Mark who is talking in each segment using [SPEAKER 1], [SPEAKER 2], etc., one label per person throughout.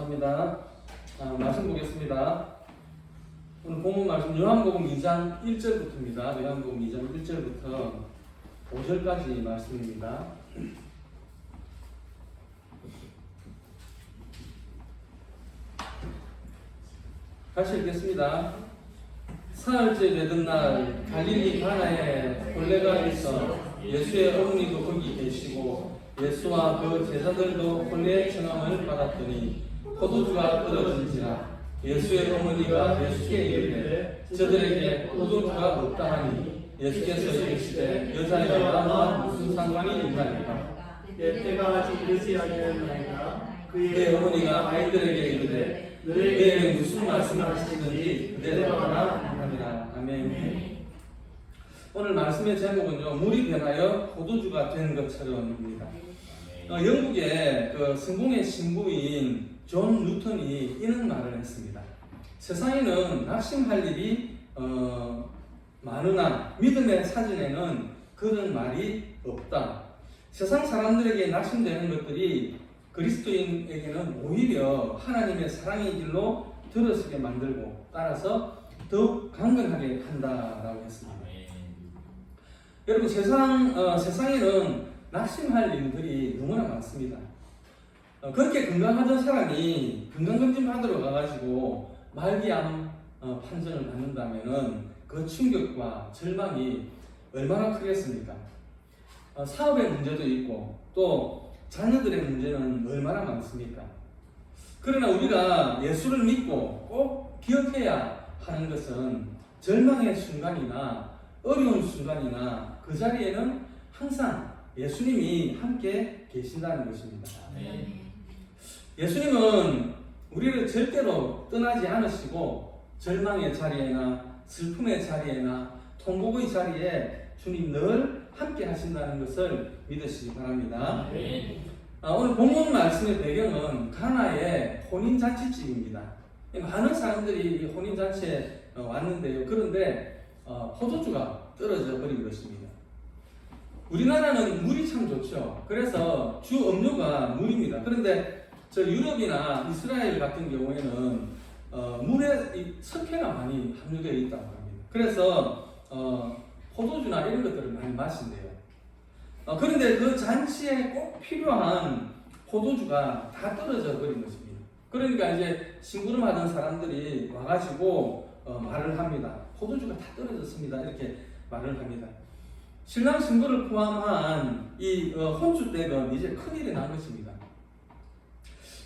[SPEAKER 1] 감사합니다. 말씀 보겠습니다. 오늘 본문 말씀 요한복음 2장 1절부터입니다. 요한복음 2장 1절부터 5절까지 말씀입니다. 같이 읽겠습니다. 사흘째 되던 날 갈릴리 가나에 홀레가 있어 예수의 어머니도 거기 계시고 예수와 그 제자들도 홀레의 청함을 받았더니 포도주가 떨어진지라 예수의 어머니가 예수께 이르되 저들에게 포도주가 없다 하니 예수께서 이르시되 여자여와 무슨 상관이 있나이까.
[SPEAKER 2] 내 때가 아직 이르지 아니하였나이다.
[SPEAKER 1] 그의 어머니가 아이들에게 이르되 너희에게 무슨 말씀을 하시는지 그대로 하라 하니라. 아멘. 오늘 말씀의 제목은요, 물이 변하여 포도주가 된 것처럼입니다. 영국의 그 성공의 신부인 존 뉴턴이 이런 말을 했습니다. 세상에는 낙심할 일이 많으나 믿음의 사전에는 그런 말이 없다. 세상 사람들에게 낙심되는 것들이 그리스도인에게는 오히려 하나님의 사랑의 길로 들어서게 만들고 따라서 더욱 강건하게 한다라고 했습니다. 여러분 세상에는 낙심할 일들이 너무나 많습니다. 그렇게 건강하던 사람이 건강검진 받으러 가가지고 말기암 판정을 받는다면은 그 충격과 절망이 얼마나 크겠습니까? 사업의 문제도 있고 또 자녀들의 문제는 얼마나 많습니까? 그러나 우리가 예수를 믿고 꼭 기억해야 하는 것은 절망의 순간이나 어려운 순간이나 그 자리에는 항상 예수님이 함께 계신다는 것입니다. 예수님은 우리를 절대로 떠나지 않으시고 절망의 자리에나 슬픔의 자리에나 통곡의 자리에 주님 늘 함께 하신다는 것을 믿으시기 바랍니다. 오늘 본문 말씀의 배경은 가나의 혼인잔치집입니다. 많은 사람들이 혼인잔치에 왔는데요. 그런데 포도주가 떨어져 버린 것입니다. 우리나라는 물이 참 좋죠. 그래서 주 음료가 물입니다. 그런데 저 유럽이나 이스라엘 같은 경우에는 물에 석회가 많이 함유되어 있다고 합니다. 그래서 포도주나 이런 것들을 많이 마신대요. 그런데 그 잔치에 꼭 필요한 포도주가 다 떨어져 버린 것입니다. 그러니까 이제 심부름하던 사람들이 와가지고 말을 합니다. 포도주가 다 떨어졌습니다. 이렇게 말을 합니다. 신랑 신부를 포함한 이 혼주댁은 이제 큰일이 난 것입니다.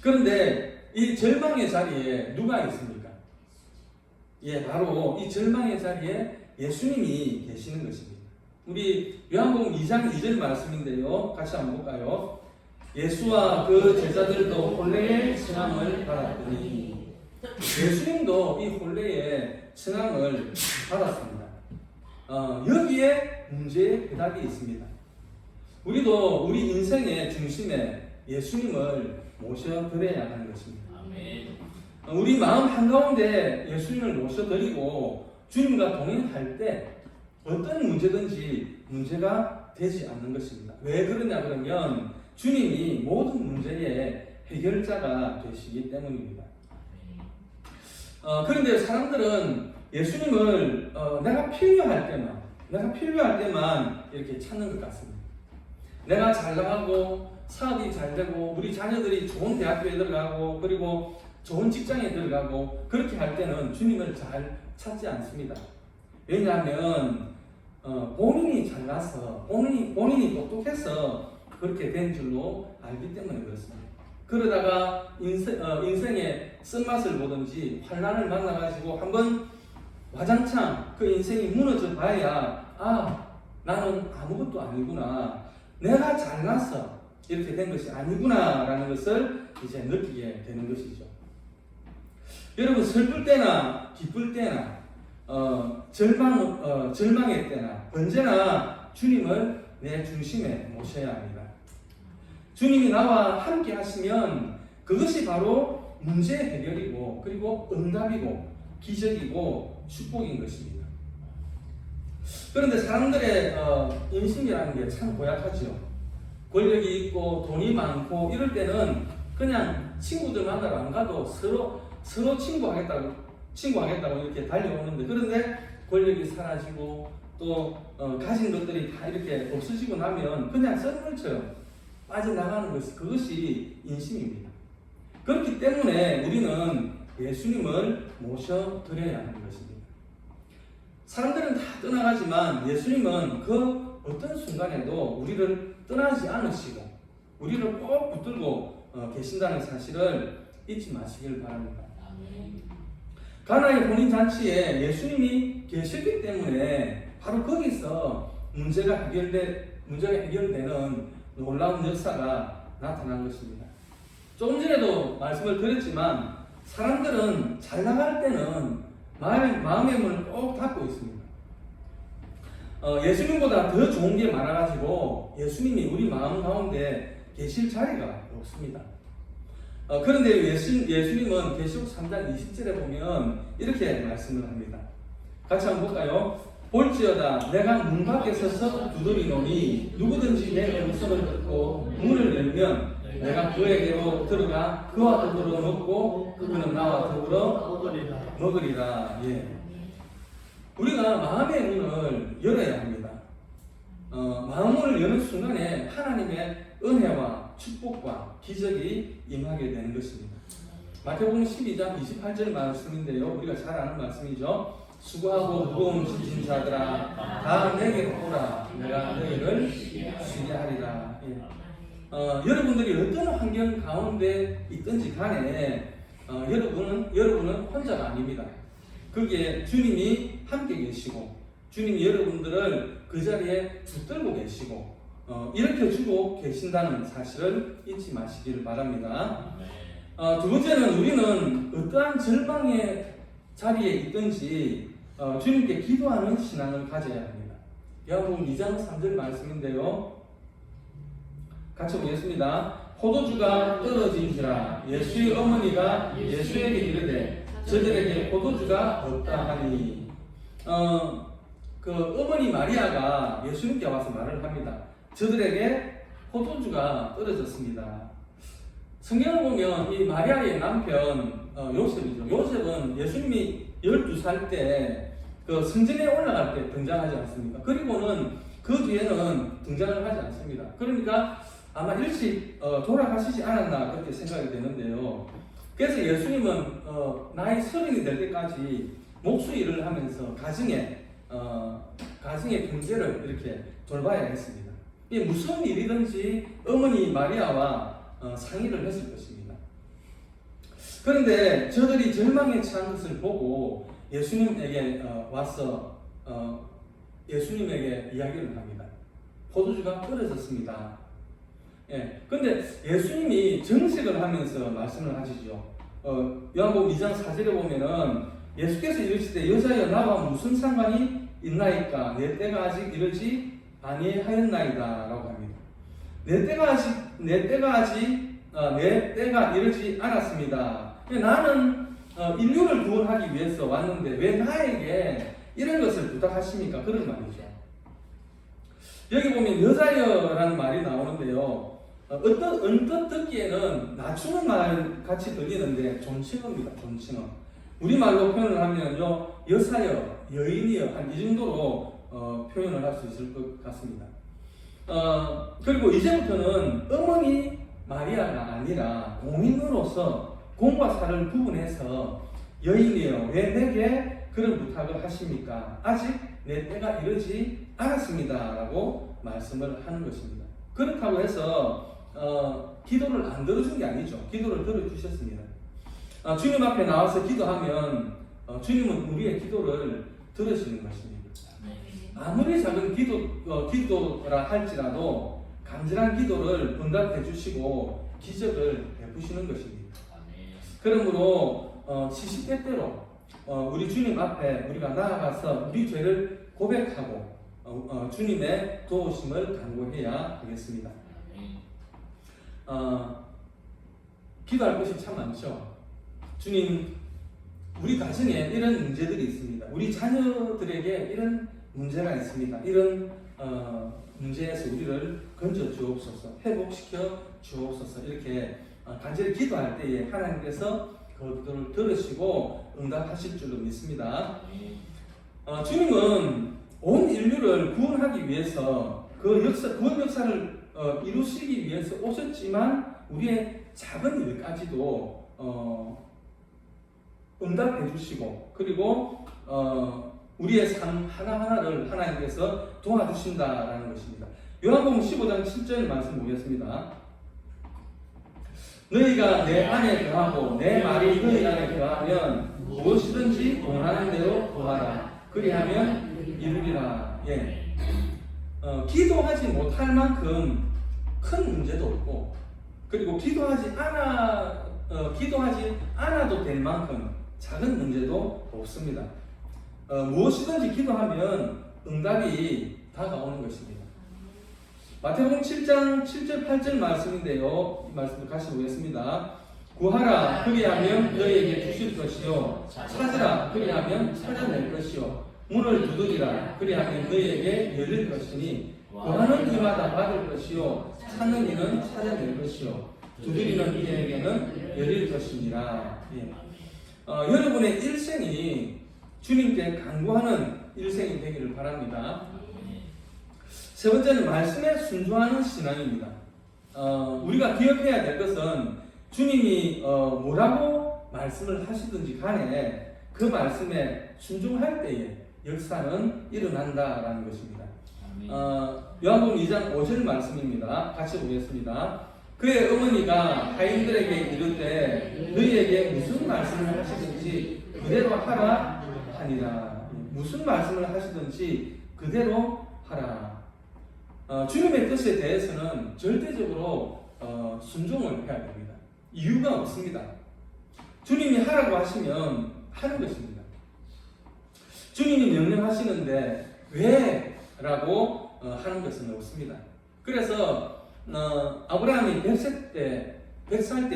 [SPEAKER 1] 그런데 이 절망의 자리에 누가 있습니까? 바로 이 절망의 자리에 예수님이 계시는 것입니다. 우리 요한복음 2장 2절 말씀인데요. 같이 한번 볼까요? 예수와 그 제자들도 홀레의 청함을 받았더니 예수님도 이 홀레의 청함을 받았습니다. 여기에 문제의 해답이 있습니다. 우리도 우리 인생의 중심에 예수님을 모셔드려야 하는 것입니다. 우리 마음 한가운데 예수님을 모셔드리고 주님과 동행할 때 어떤 문제든지 문제가 되지 않는 것입니다. 왜 그러냐 그러면 주님이 모든 문제의 해결자가 되시기 때문입니다. 그런데 사람들은 예수님을 내가 필요할 때만 이렇게 찾는 것 같습니다. 내가 잘 나가고 사업이 잘 되고 우리 자녀들이 좋은 대학교에 들어가고 그리고 좋은 직장에 들어가고 그렇게 할 때는 주님을 잘 찾지 않습니다. 왜냐하면 본인이 잘나서 본인이 똑똑해서 그렇게 된 줄로 알기 때문에 그렇습니다. 그러다가 인생의 쓴맛을 보든지 환난을 만나가지고 한번 와장창 그 인생이 무너져 봐야 나는 아무것도 아니구나, 내가 잘나서 이렇게 된 것이 아니구나 라는 것을 이제 느끼게 되는 것이죠. 여러분 슬플 때나 기쁠 때나 절망의 때나 언제나 주님을 내 중심에 모셔야 합니다. 주님이 나와 함께 하시면 그것이 바로 문제의 해결이고 그리고 응답이고 기적이고 축복인 것입니다. 그런데 사람들의 인심이라는 게 참 고약하죠. 권력이 있고 돈이 많고 이럴 때는 그냥 친구들 만나러 안 가도 서로 친구하겠다고 이렇게 달려오는데, 그런데 권력이 사라지고 또 가진 것들이 다 이렇게 없어지고 나면 그냥 썰물처럼 빠져나가는 그것이 인심입니다. 그렇기 때문에 우리는 예수님을 모셔드려야 하는 것입니다. 사람들은 다 떠나가지만 예수님은 그 어떤 순간에도 우리를 떠나지 않으시고 우리를 꼭 붙들고 계신다는 사실을 잊지 마시길 바랍니다. 가나의 혼인잔치에 예수님이 계셨기 때문에 바로 거기서 문제가 해결되는 놀라운 역사가 나타난 것입니다. 조금 전에도 말씀을 드렸지만 사람들은 잘 나갈 때는 마음의 문을 꼭 닫고 있습니다. 예수님보다 더 좋은 게 많아가지고 예수님이 우리 마음 가운데 계실 자리가 없습니다. 그런데 예수님은 계시록 3장 20절에 보면 이렇게 말씀을 합니다. 같이 한번 볼까요? 볼지어다 내가 문 밖에 서서 두드리노니 누구든지 내 음성을 듣고 문을 열면 내가 그에게로 들어가 그와 더불어 먹고 그는 나와 더불어 먹으리라. 예. 우리가 마음의 문을 열어야 합니다. 마음문을 여는 순간에 하나님의 은혜와 축복과 기적이 임하게 되는 것입니다. 마태복음 12장 28절 말씀인데요. 우리가 잘 아는 말씀이죠. 수고하고 무거운 짐진 자들아 다 내게로 오라 내가 너희를 쉬게 하리라. 예. 여러분들이 어떤 환경 가운데 있든지 간에 여러분은 혼자가 아닙니다. 거기에 주님이 함께 계시고 주님이 여러분들을 그 자리에 붙들고 계시고 일으켜 주고 계신다는 사실을 잊지 마시기를 바랍니다. 두 번째는 우리는 어떠한 절망의 자리에 있든지 주님께 기도하는 신앙을 가져야 합니다. 요한복음 2장 3절 말씀인데요. 같이 보겠습니다. 포도주가 떨어진지라 예수의 어머니가 예수에게 이르되 저들에게 포도주가 없다 하니, 그 어머니 마리아가 예수님께 와서 말을 합니다. 저들에게 포도주가 떨어졌습니다. 성경을 보면 이 마리아의 남편 요셉이죠. 요셉은 예수님이 12살 때 그 성전에 올라갈 때 등장하지 않습니까? 그리고는 그 뒤에는 등장을 하지 않습니다. 그러니까 아마 일찍 돌아가시지 않았나 그렇게 생각이 되는데요. 그래서 예수님은 나이 30이 될 때까지 목수일을 하면서 가정의 경제를 이렇게 돌봐야 했습니다. 이게 무슨 일이든지 어머니 마리아와 상의를 했을 것입니다. 그런데 저들이 절망에 처한 것을 보고 예수님에게 와서 예수님에게 이야기를 합니다. 포도주가 떨어졌습니다. 예. 근데 예수님이 정색을 하면서 말씀을 하시죠. 요한복음 2장 4절에 보면은 예수께서 이르시되 여자여 나와 무슨 상관이 있나이까 내 때가 아직 이르지 아니하였나이다 라고 합니다. 내 때가 이르지 않았습니다. 나는 인류를 구원하기 위해서 왔는데 왜 나에게 이런 것을 부탁하십니까? 그런 말이죠. 여기 보면 여자여라는 말이 나오는데요. 언뜻 듣기에는 낮추는 말 같이 들리는데 존칭어입니다. 존칭어. 우리말로 표현을 하면요, 여사여, 여인이여 한 이 정도로 표현을 할 수 있을 것 같습니다. 그리고 이제부터는 어머니 마리아가 아니라 공인으로서 공과 사를 구분해서 여인이여 왜 내게 그런 부탁을 하십니까? 아직 내 때가 이르지 않았습니다 라고 말씀을 하는 것입니다. 그렇다고 해서 기도를 안 들어준 게 아니죠. 기도를 들어주셨습니다. 주님 앞에 나와서 기도하면 주님은 우리의 기도를 들으시는 것입니다. 아무리 작은 기도라 할지라도 간절한 기도를 응답해 주시고 기적을 베푸시는 것입니다. 그러므로 70대 때로 우리 주님 앞에 우리가 나아가서 우리 죄를 고백하고 주님의 도우심을 간구해야 하겠습니다. 기도할 것이 참 많죠. 주님, 우리 가정에 이런 문제들이 있습니다. 우리 자녀들에게 이런 문제가 있습니다. 이런 문제에서 우리를 건져 주옵소서, 회복시켜 주옵소서 이렇게 간절히 기도할 때에 하나님께서 그 기도를 들으시고 응답하실 줄로 믿습니다. 주님은 온 인류를 구원하기 위해서 구원 역사를 이루시기 위해서 오셨지만 우리의 작은 일까지도 응답해 주시고 그리고 우리의 삶 하나하나를 하나님께서 도와주신다라는 것입니다. 요한복음 15장 7절 말씀 보겠습니다. 너희가 내 안에 거하고 내 말이 너희 안에 거하면 무엇이든지 원하는 대로 구하라. 그리하면 이루리라. 예. 기도하지 못할 만큼 큰 문제도 없고 그리고 기도하지 않아도 될 만큼 작은 문제도 없습니다. 무엇이든지 기도하면 응답이 다가오는 것입니다. 마태복음 7장 7절 8절 말씀인데요. 이 말씀을 같이 보겠습니다. 구하라 그리하면 너희에게 주실 것이요 찾으라 그리하면 찾아낼 것이요 문을 두드리라 그리하면 너희에게 열릴 것이니 구하는 이마다 받을 것이요 찾는 이는 찾아낼 것이요 두드리는 이에게는 열릴 것이니라. 예. 여러분의 일생이 주님께 간구하는 일생이 되기를 바랍니다. 세 번째는 말씀에 순종하는 신앙입니다. 우리가 기억해야 될 것은 주님이 뭐라고 말씀을 하시든지 간에 그 말씀에 순종할 때에 역사는 일어난다라는 것입니다. 요한복음 2장 5절 말씀입니다. 같이 보겠습니다. 그의 어머니가 하인들에게 이르되 너희에게 무슨 말씀을 하시든지 그대로 하라 하니라. 무슨 말씀을 하시든지 그대로 하라. 주님의 뜻에 대해서는 절대적으로 순종을 해야 됩니다. 이유가 없습니다. 주님이 하라고 하시면 하는 것입니다. 주님이 명령하시는데 왜? 라고 하는 것은 없습니다. 그래서 아브라함이 100살 때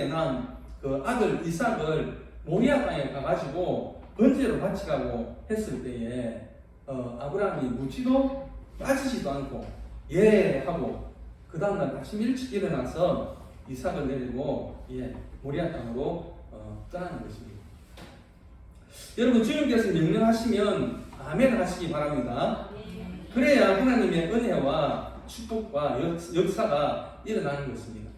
[SPEAKER 1] 난 그 아들 이삭을 모리아 땅에 가가지고 번제로 바치라고 했을 때에 아브라함이 묻지도 빠지지도 않고 예 하고 그 다음날 다시 일찍 일어나서 이삭을 내리고 모리아 땅으로 떠나는 것입니다. 여러분 주님께서 명령하시면 아멘 하시기 바랍니다. 그래야 하나님의 은혜와 축복과 역사가 일어나는 것입니다.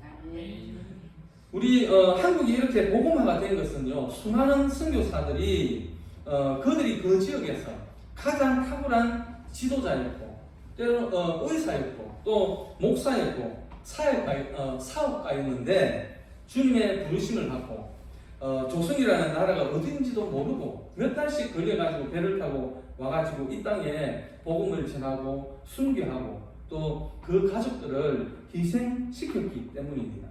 [SPEAKER 1] 우리 한국이 이렇게 복음화가 된 것은요, 수많은 선교사들이 그들이 그 지역에서 가장 탁월한 지도자였고, 때로는 의사였고, 또 목사였고, 사업가였는데 주님의 부르심을 받고 조선이라는 나라가 어딘지도 모르고 몇 달씩 걸려가지고 배를 타고 와가지고 이 땅에 복음을 전하고 순교하고 또 그 가족들을 희생시켰기 때문입니다.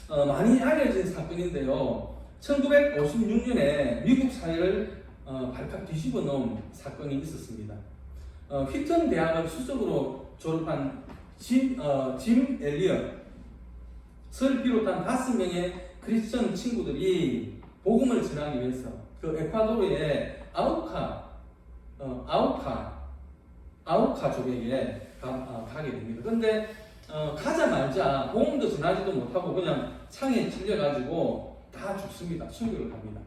[SPEAKER 1] 많이 알려진 사건인데요. 1956년에 미국 사회를 발칵 뒤집어 놓은 사건이 있었습니다. 휘튼 대학을 수석으로 졸업한 짐 엘리엇을 비롯한 5명의 크리스천 친구들이 복음을 전하기 위해서 그 에콰도르의 아우카족에게 가게 됩니다. 그런데 가자마자 복음도 전하지도 못하고 그냥 창에 찔려가지고 다 죽습니다. 순교를 합니다.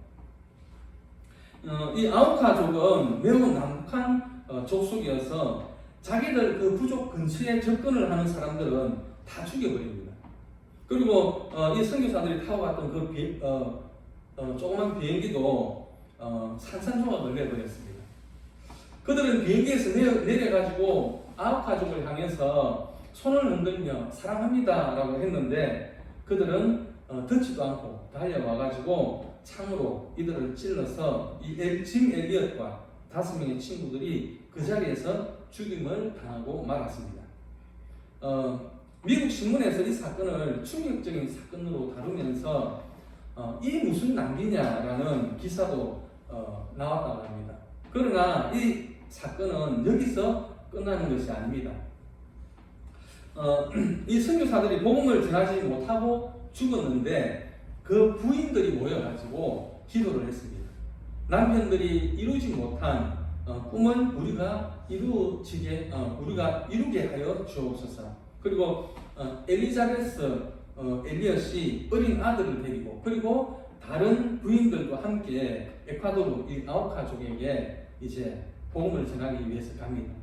[SPEAKER 1] 이 아우카족은 매우 남북한 족속이어서 자기들 그 부족 근처에 접근을 하는 사람들은 다 죽여버립니다. 그리고 이 선교사들이 타고 갔던 그 조그만 비행기도 산산조각을 내버렸습니다. 그들은 비행기에서 내려가지고 아우카족을 향해서 손을 흔들며 사랑합니다 라고 했는데 그들은 듣지도 않고 달려와가지고 창으로 이들을 찔러서 이 짐 엘리엇과 5명의 친구들이 그 자리에서 죽임을 당하고 말았습니다. 미국 신문에서 이 사건을 충격적인 사건으로 다루면서 이 무슨 낭비냐라는 기사도 나왔다고 합니다. 그러나 이 사건은 여기서 끝나는 것이 아닙니다. 이 선교사들이 복음을 전하지 못하고 죽었는데 그 부인들이 모여가지고 기도를 했습니다. 남편들이 이루지 못한 꿈은 우리가 이루게 하여 주옵소서. 그리고 엘리자베스 엘리엇이 어린 아들을 데리고 그리고 다른 부인들도 함께 에콰도르 이 아우카족에게 이제 복음을 전하기 위해서 갑니다.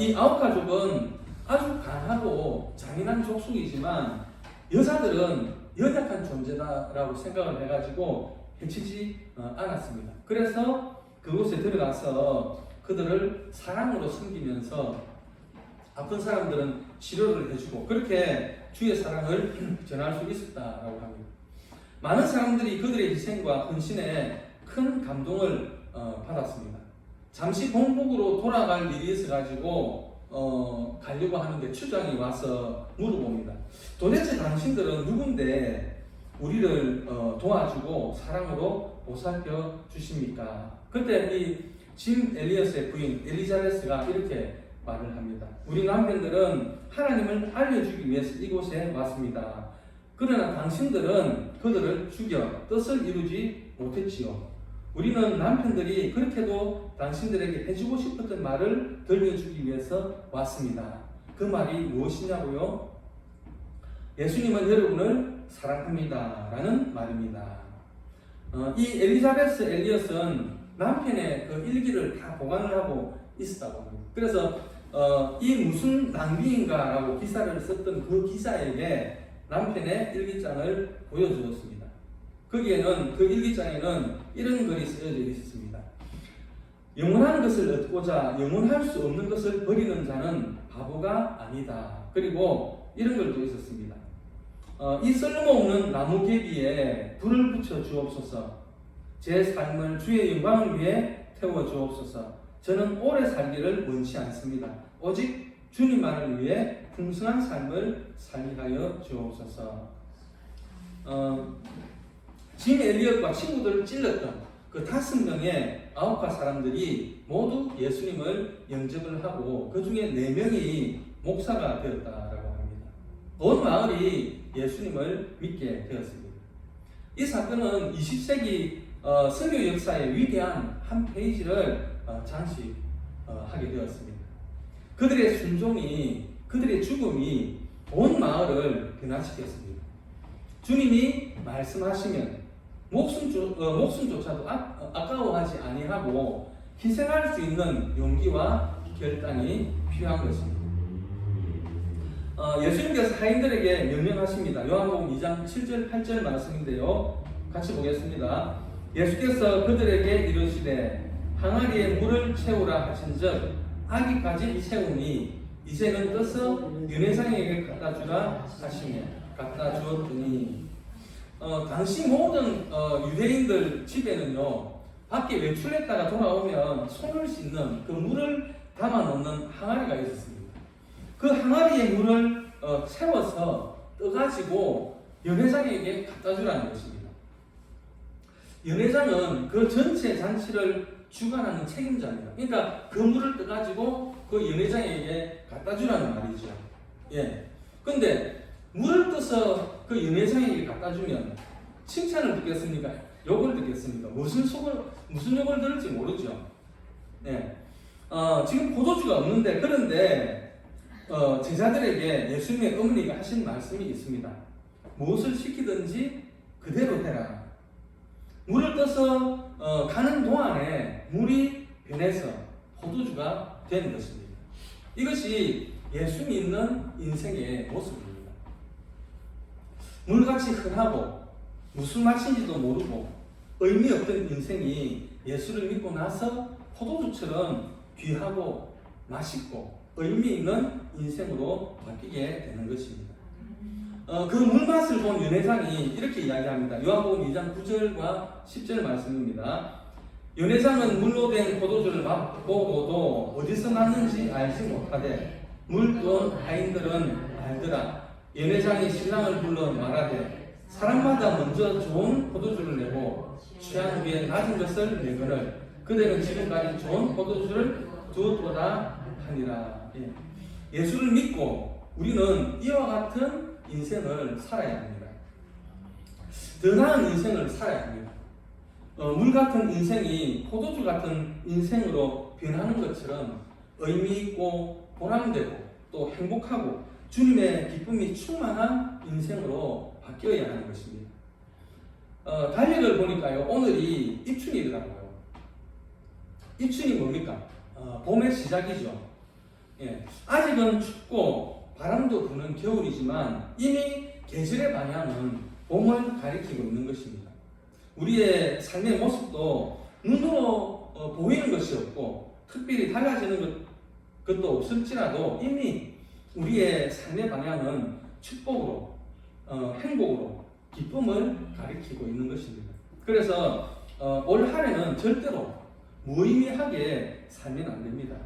[SPEAKER 1] 이 아우카족은 아주 강하고 잔인한 족속이지만 여자들은 연약한 존재다라고 생각을 해가지고 해치지 않았습니다. 그래서 그곳에 들어가서 그들을 사랑으로 섬기면서 아픈 사람들은 치료를 해주고 그렇게 주의 사랑을 전할 수 있었다라고 합니다. 많은 사람들이 그들의 희생과 헌신에 큰 감동을 받았습니다. 잠시 본국으로 돌아갈 일이 있어가지고 가려고 하는데 추장이 와서 물어봅니다. 도대체 당신들은 누군데 우리를 도와주고 사랑으로 보살펴 주십니까? 그때 이 짐 엘리엇의 부인 엘리자베스가 이렇게 말을 합니다. 우리 남편들은 하나님을 알려주기 위해서 이곳에 왔습니다. 그러나 당신들은 그들을 죽여 뜻을 이루지 못했지요. 우리는 남편들이 그렇게도 당신들에게 해주고 싶었던 말을 들려주기 위해서 왔습니다. 그 말이 무엇이냐고요? 예수님은 여러분을 사랑합니다 라는 말입니다. 이 엘리자베스 엘리엇은 남편의 그 일기를 다 보관을 하고 있었다고 합니다. 그래서 이 무슨 낭비인가 라고 기사를 썼던 그 기자에게 남편의 일기장을 보여주었습니다. 거기에는 그 일기장에는 이런 글이 쓰여져 있었습니다. 영원한 것을 얻고자 영원할 수 없는 것을 버리는 자는 바보가 아니다. 그리고 이런 글도 있었습니다. 이 쓸모없는 나무개비에 불을 붙여 주옵소서. 제 삶을 주의 영광을 위해 태워 주옵소서. 저는 오래 살기를 원치 않습니다. 오직 주님만을 위해 풍성한 삶을 살게 하여 주옵소서. 짐 엘리엇과 친구들을 찔렀던 그 5명의 아우카 사람들이 모두 예수님을 영접을 하고 그 중에 4명이 목사가 되었다라고 합니다. 온 마을이 예수님을 믿게 되었습니다. 이 사건은 20세기 선교 역사의 위대한 한 페이지를 장식하게 되었습니다. 그들의 순종이, 그들의 죽음이 온 마을을 변화시켰습니다. 주님이 말씀하시면 목숨조차도 아까워하지 아니하고 희생할 수 있는 용기와 결단이 필요한 것입니다. 예수님께서 하인들에게 명령하십니다. 요한복음 2장 7절 8절 말씀인데요. 같이 보겠습니다. 예수께서 그들에게 이르시되 항아리에 물을 채우라 하신즉 아기까지 채우니 이제는 떠서 연회장에게 갖다 주라 하시며 갖다 주었더니 당시 모든 유대인들 집에는요 밖에 외출했다가 돌아오면 손을 씻는 그 물을 담아 놓는 항아리가 있었습니다. 그 항아리에 물을 채워서 떠가지고 연회장에게 갖다 주라는 것입니다. 연회장은 그 전체 잔치를 주관하는 책임자입니다. 그러니까 그 물을 떠가지고 그 연회장에게 갖다 주라는 말이죠. 예. 근데 물을 떠서 그 연회장에게 갖다 주면 칭찬을 듣겠습니까? 욕을 듣겠습니까? 무슨 욕을 들을지 모르죠. 예. 지금 포도주가 없는데 그런데 제자들에게 예수님의 어머니가 하신 말씀이 있습니다. 무엇을 시키든지 그대로 해라. 물을 떠서 가는 동안에 물이 변해서 포도주가 되는 것입니다. 이것이 예수 믿는 인생의 모습입니다. 물같이 흔하고 무슨 맛인지도 모르고 의미 없던 인생이 예수를 믿고 나서 포도주처럼 귀하고 맛있고 의미 있는 인생으로 바뀌게 되는 것입니다. 그 물맛을 본 연회장이 이렇게 이야기합니다. 요한복음 2장 9절과 10절 말씀입니다. 연회장은 물로 된 포도주를 맛보고도 어디서 났는지 알지 못하되 물돈 하인들은 알더라. 연회장이 신랑을 불러 말하되 사람마다 먼저 좋은 포도주를 내고 취한 후에 낮은 것을 내거늘 그대는 지금까지 좋은 포도주를 두었도다 하니라. 예수를 믿고 우리는 이와 같은 인생을 살아야 합니다. 더 나은 인생을 살아야 합니다. 물 같은 인생이 포도주 같은 인생으로 변하는 것처럼 의미 있고 보람되고 또 행복하고 주님의 기쁨이 충만한 인생으로 바뀌어야 하는 것입니다. 달력을 보니까요, 오늘이 입춘이더라고요. 입춘이 뭡니까? 봄의 시작이죠. 예, 아직은 춥고 바람도 부는 겨울이지만 이미 계절의 방향은 봄을 가리키고 있는 것입니다. 우리의 삶의 모습도 눈으로 보이는 것이 없고 특별히 달라지는 것도 없을지라도 이미 우리의 삶의 방향은 축복으로, 행복으로, 기쁨을 가리키고 있는 것입니다. 그래서 올 한해는 절대로 무의미하게 살면 안 됩니다.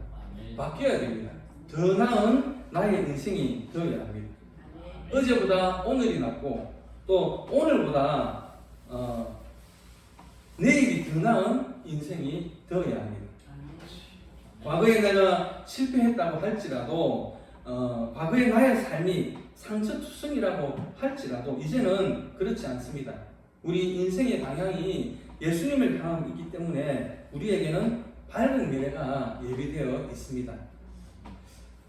[SPEAKER 1] 바뀌어야 됩니다. 더 나은 나의 인생이 되어야 합니다. 어제보다 오늘이 낫고 또 오늘보다 내일이 더 나은 인생이 되어야 합니다. 과거에 내가 실패했다고 할지라도 과거의 나의 삶이 상처투성이라고 할지라도 이제는 그렇지 않습니다. 우리 인생의 방향이 예수님을 향하고 있기 때문에 우리에게는 밝은 미래가 예비되어 있습니다.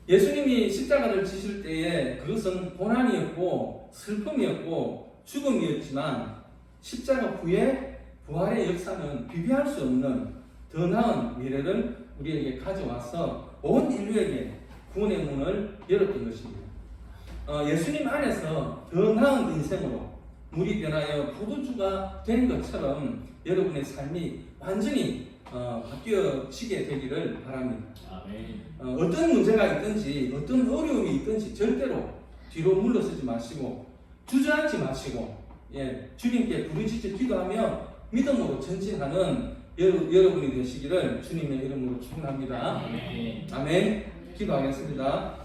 [SPEAKER 1] 예수님이 십자가를 지실 때에 그것은 고난이었고 슬픔이었고 죽음이었지만 십자가 후에 부활의 역사는 비교할 수 없는 더 나은 미래를 우리에게 가져와서 온 인류에게 구원의 문을 열었던 것입니다. 예수님 안에서 더 나은 인생으로 물이 변하여 포도주가 된 것처럼 여러분의 삶이 완전히 바뀌어지게 되기를 바랍니다. 어떤 문제가 있든지 어떤 어려움이 있든지 절대로 뒤로 물러서지 마시고 주저앉지 마시고 주님께 부르짖어 기도하며 믿음으로 전진하는 여러분이 되시기를 주님의 이름으로 축원합니다. 아멘. 기도하겠습니다.